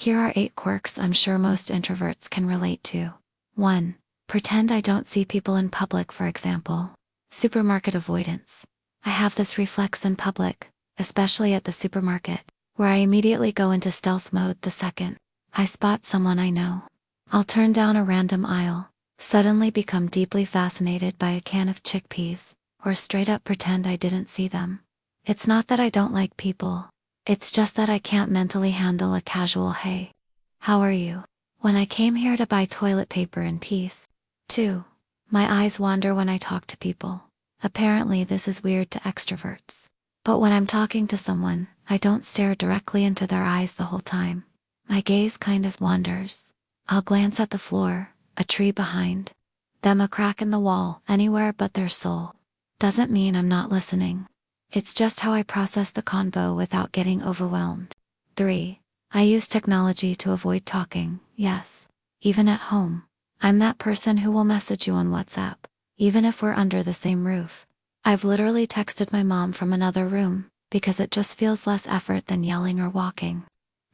Here are 8 quirks I'm sure most introverts can relate to. 1. Pretend I don't see people in public, for example. Supermarket avoidance. I have this reflex in public, especially at the supermarket, where I immediately go into stealth mode the second I spot someone I know. I'll turn down a random aisle, suddenly become deeply fascinated by a can of chickpeas, or straight up pretend I didn't see them. It's not that I don't like people. It's just that I can't mentally handle a casual "Hey, how are you?" when I came here to buy toilet paper in peace. 2. My eyes wander when I talk to people. Apparently this is weird to extroverts. But when I'm talking to someone, I don't stare directly into their eyes the whole time. My gaze kind of wanders. I'll glance at the floor, a tree behind them, a crack in the wall, anywhere but their soul. Doesn't mean I'm not listening. It's just how I process the convo without getting overwhelmed. 3. I use technology to avoid talking, yes. Even at home. I'm that person who will message you on WhatsApp, even if we're under the same roof. I've literally texted my mom from another room, because it just feels less effort than yelling or walking.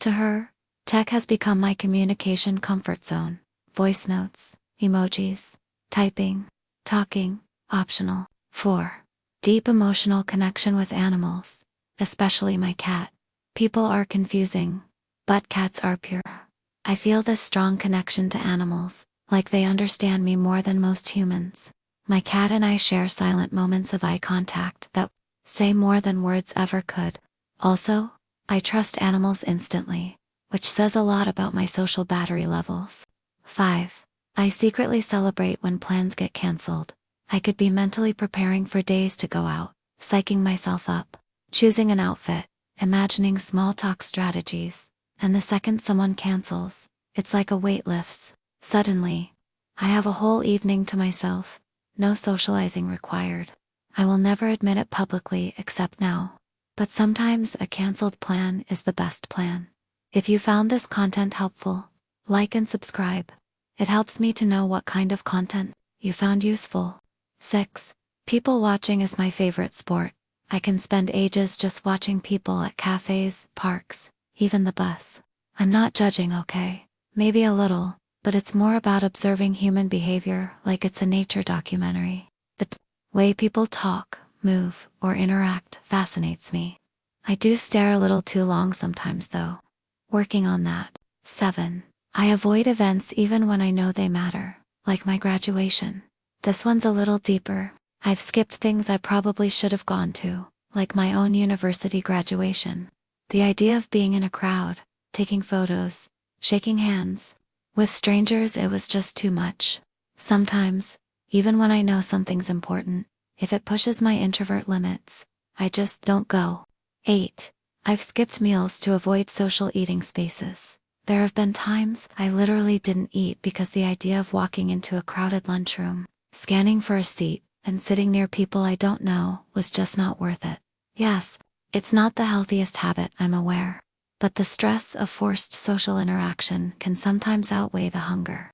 To her, tech has become my communication comfort zone. Voice notes, emojis, typing, talking, optional. 4. Deep emotional connection with animals, especially my cat. People are confusing, but cats are pure. I feel this strong connection to animals, like they understand me more than most humans. My cat and I share silent moments of eye contact that say more than words ever could. Also, I trust animals instantly, which says a lot about my social battery levels. 5. I secretly celebrate when plans get cancelled. I could be mentally preparing for days to go out, psyching myself up, choosing an outfit, imagining small talk strategies, and the second someone cancels, it's like a weight lifts. Suddenly, I have a whole evening to myself. No socializing required. I will never admit it publicly except now. But sometimes a canceled plan is the best plan. If you found this content helpful, like and subscribe. It helps me to know what kind of content you found useful. 6. People watching is my favorite sport. I can spend ages just watching people at cafes, parks, even the bus. I'm not judging, okay? Maybe a little, but it's more about observing human behavior like it's a nature documentary. The way people talk, move, or interact fascinates me. I do stare a little too long sometimes though. Working on that. 7. I avoid events even when I know they matter, like my graduation. This one's a little deeper. I've skipped things I probably should have gone to, like my own university graduation. The idea of being in a crowd, taking photos, shaking hands with strangers, it was just too much. Sometimes, even when I know something's important, if it pushes my introvert limits, I just don't go. 8. I've skipped meals to avoid social eating spaces. There have been times I literally didn't eat because the idea of walking into a crowded lunchroom, scanning for a seat, and sitting near people I don't know was just not worth it. Yes, it's not the healthiest habit, I'm aware. But the stress of forced social interaction can sometimes outweigh the hunger.